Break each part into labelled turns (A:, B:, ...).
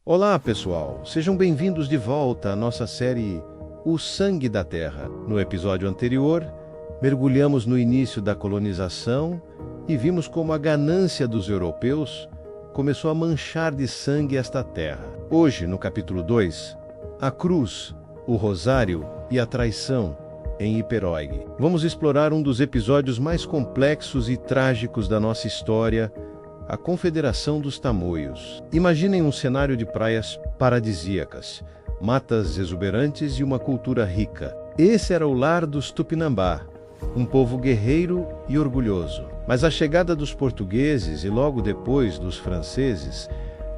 A: Olá, pessoal! Sejam bem-vindos de volta à nossa série O Sangue da Terra. No episódio anterior, mergulhamos no início da colonização e vimos como a ganância dos europeus começou a manchar de sangue esta terra. Hoje, no capítulo 2, a cruz, o rosário e a traição em Iperóigue. Vamos explorar um dos episódios mais complexos e trágicos da nossa história, a Confederação dos Tamoios. Imaginem um cenário de praias paradisíacas, matas exuberantes e uma cultura rica. Esse era o lar dos Tupinambá, um povo guerreiro e orgulhoso. Mas a chegada dos portugueses e logo depois dos franceses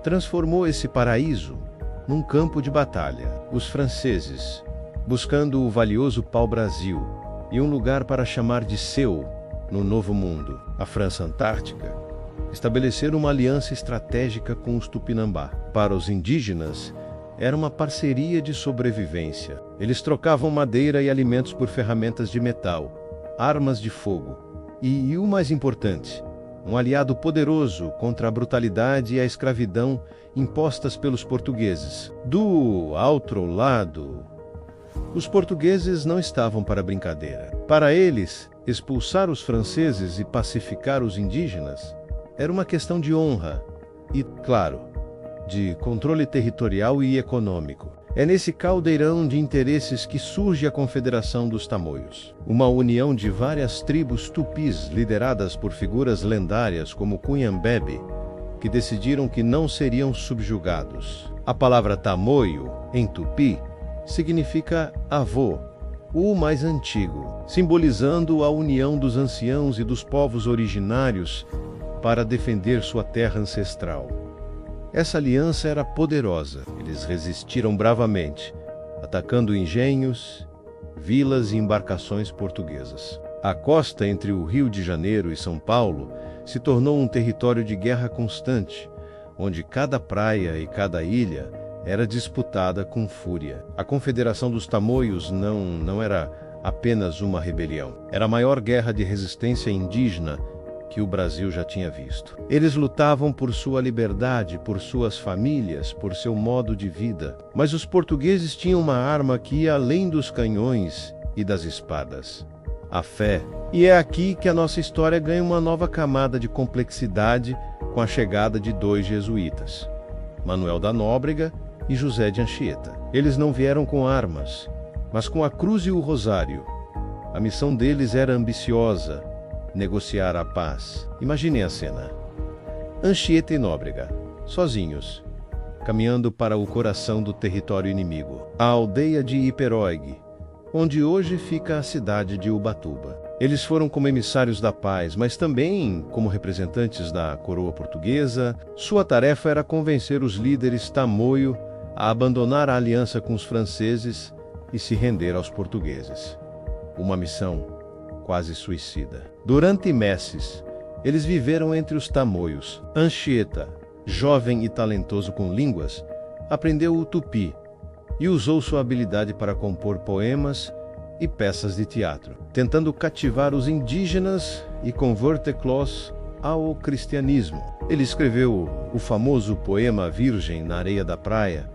A: transformou esse paraíso num campo de batalha. Os franceses, buscando o valioso pau-brasil e um lugar para chamar de seu no Novo Mundo, a França Antártica, estabeleceram uma aliança estratégica com os Tupinambá. Para os indígenas, era uma parceria de sobrevivência. Eles trocavam madeira e alimentos por ferramentas de metal, armas de fogo e o mais importante, um aliado poderoso contra a brutalidade e a escravidão impostas pelos portugueses. Do outro lado, os portugueses não estavam para brincadeira. Para eles, expulsar os franceses e pacificar os indígenas era uma questão de honra e, claro, de controle territorial e econômico. É nesse caldeirão de interesses que surge a Confederação dos Tamoios, uma união de várias tribos tupis lideradas por figuras lendárias como Cunhambebe, que decidiram que não seriam subjugados. A palavra tamoio, em tupi, significa avô, o mais antigo, simbolizando a união dos anciãos e dos povos originários para defender sua terra ancestral. Essa aliança era poderosa. Eles resistiram bravamente, atacando engenhos, vilas e embarcações portuguesas. A costa entre o Rio de Janeiro e São Paulo se tornou um território de guerra constante, onde cada praia e cada ilha era disputada com fúria. A Confederação dos Tamoios não era apenas uma rebelião. Era a maior guerra de resistência indígena que o Brasil já tinha visto. Eles lutavam por sua liberdade, por suas famílias, por seu modo de vida. Mas os portugueses tinham uma arma que ia além dos canhões e das espadas: a fé. E é aqui que a nossa história ganha uma nova camada de complexidade com a chegada de dois jesuítas, Manuel da Nóbrega e José de Anchieta. Eles não vieram com armas, mas com a cruz e o rosário. A missão deles era ambiciosa: negociar a paz. Imaginem a cena. Anchieta e Nóbrega, sozinhos, caminhando para o coração do território inimigo, a aldeia de Iperóigue, onde hoje fica a cidade de Ubatuba. Eles foram como emissários da paz, mas também como representantes da coroa portuguesa. Sua tarefa era convencer os líderes tamoio a abandonar a aliança com os franceses e se render aos portugueses. Uma missão quase suicida. Durante meses, eles viveram entre os tamoios. Anchieta, jovem e talentoso com línguas, aprendeu o tupi e usou sua habilidade para compor poemas e peças de teatro, tentando cativar os indígenas e convertê-los ao cristianismo. Ele escreveu o famoso poema Virgem na Areia da Praia,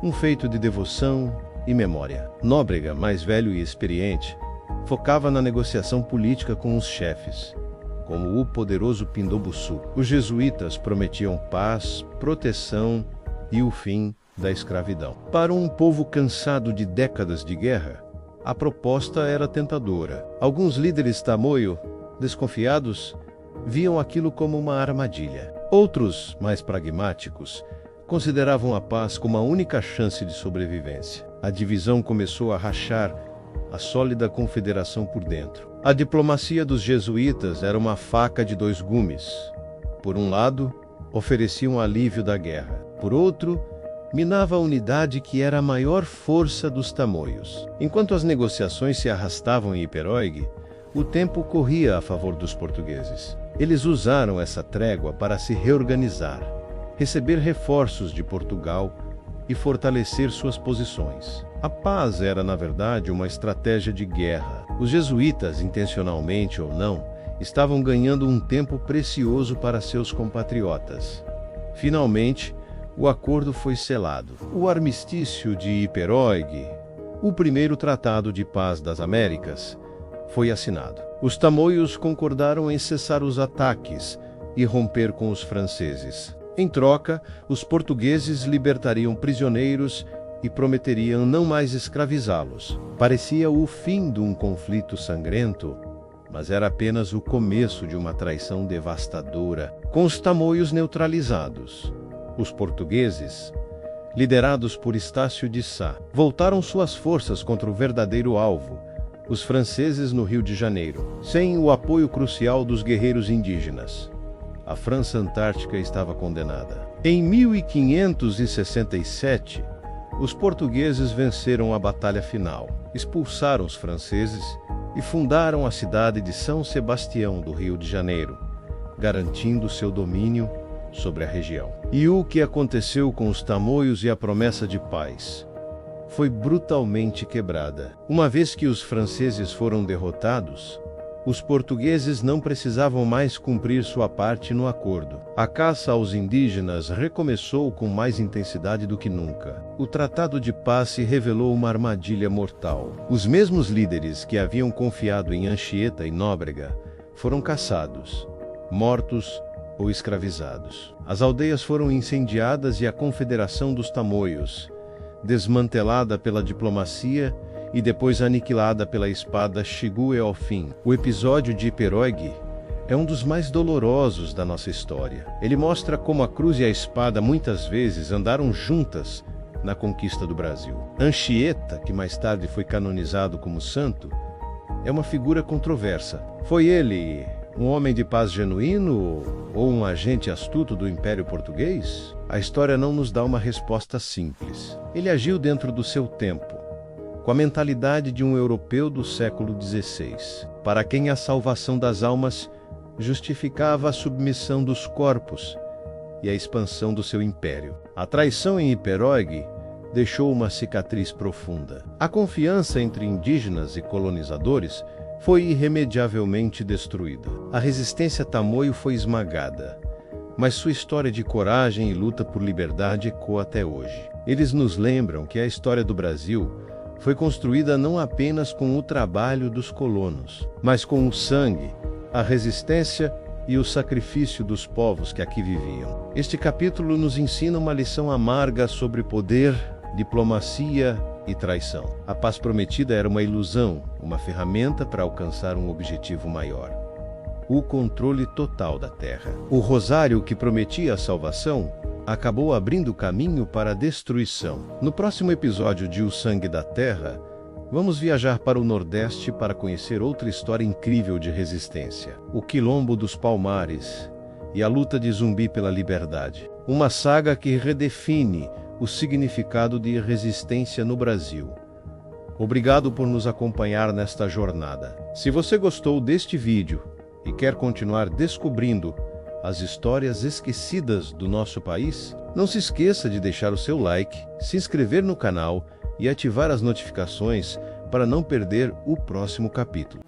A: um feito de devoção e memória. Nóbrega, mais velho e experiente, focava na negociação política com os chefes, como o poderoso Pindobuçu. Os jesuítas prometiam paz, proteção e o fim da escravidão. Para um povo cansado de décadas de guerra, a proposta era tentadora. Alguns líderes tamoio, desconfiados, viam aquilo como uma armadilha. Outros, mais pragmáticos, consideravam a paz como a única chance de sobrevivência. A divisão começou a rachar a sólida confederação por dentro. A diplomacia dos jesuítas era uma faca de dois gumes. Por um lado, oferecia um alívio da guerra. Por outro, minava a unidade que era a maior força dos tamoios. Enquanto as negociações se arrastavam em Iperóigue, o tempo corria a favor dos portugueses. Eles usaram essa trégua para se reorganizar, receber reforços de Portugal e fortalecer suas posições. A paz era, na verdade, uma estratégia de guerra. Os jesuítas, intencionalmente ou não, estavam ganhando um tempo precioso para seus compatriotas. Finalmente, o acordo foi selado. O Armistício de Iperoig, o primeiro tratado de paz das Américas, foi assinado. Os tamoios concordaram em cessar os ataques e romper com os franceses. Em troca, os portugueses libertariam prisioneiros e prometeriam não mais escravizá-los. Parecia o fim de um conflito sangrento, mas era apenas o começo de uma traição devastadora. Com os tamoios neutralizados, os portugueses, liderados por Estácio de Sá, voltaram suas forças contra o verdadeiro alvo, os franceses no Rio de Janeiro. Sem o apoio crucial dos guerreiros indígenas, a França Antártica estava condenada. Em 1567, os portugueses venceram a batalha final, expulsaram os franceses e fundaram a cidade de São Sebastião do Rio de Janeiro, garantindo seu domínio sobre a região. E o que aconteceu com os tamoios e a promessa de paz foi brutalmente quebrada. Uma vez que os franceses foram derrotados, os portugueses não precisavam mais cumprir sua parte no acordo. A caça aos indígenas recomeçou com mais intensidade do que nunca. O Tratado de Paz se revelou uma armadilha mortal. Os mesmos líderes que haviam confiado em Anchieta e Nóbrega foram caçados, mortos ou escravizados. As aldeias foram incendiadas e a Confederação dos Tamoios, desmantelada pela diplomacia e depois aniquilada pela espada, chegou ao fim. O episódio de Iperoig é um dos mais dolorosos da nossa história. Ele mostra como a cruz e a espada muitas vezes andaram juntas na conquista do Brasil. Anchieta, que mais tarde foi canonizado como santo, é uma figura controversa. Foi ele um homem de paz genuíno ou um agente astuto do Império Português? A história não nos dá uma resposta simples. Ele agiu dentro do seu tempo, com a mentalidade de um europeu do século XVI, para quem a salvação das almas justificava a submissão dos corpos e a expansão do seu império. A traição em Iperoig deixou uma cicatriz profunda. A confiança entre indígenas e colonizadores foi irremediavelmente destruída. A resistência tamoio foi esmagada, mas sua história de coragem e luta por liberdade ecoa até hoje. Eles nos lembram que a história do Brasil foi construída não apenas com o trabalho dos colonos, mas com o sangue, a resistência e o sacrifício dos povos que aqui viviam. Este capítulo nos ensina uma lição amarga sobre poder, diplomacia e traição. A paz prometida era uma ilusão, uma ferramenta para alcançar um objetivo maior: o controle total da terra. O rosário que prometia a salvação acabou abrindo caminho para a destruição. No próximo episódio de O Sangue da Terra, vamos viajar para o Nordeste para conhecer outra história incrível de resistência: o Quilombo dos Palmares e a luta de Zumbi pela liberdade. Uma saga que redefine o significado de resistência no Brasil. Obrigado por nos acompanhar nesta jornada. Se você gostou deste vídeo e quer continuar descobrindo as histórias esquecidas do nosso país, não se esqueça de deixar o seu like, se inscrever no canal e ativar as notificações para não perder o próximo capítulo.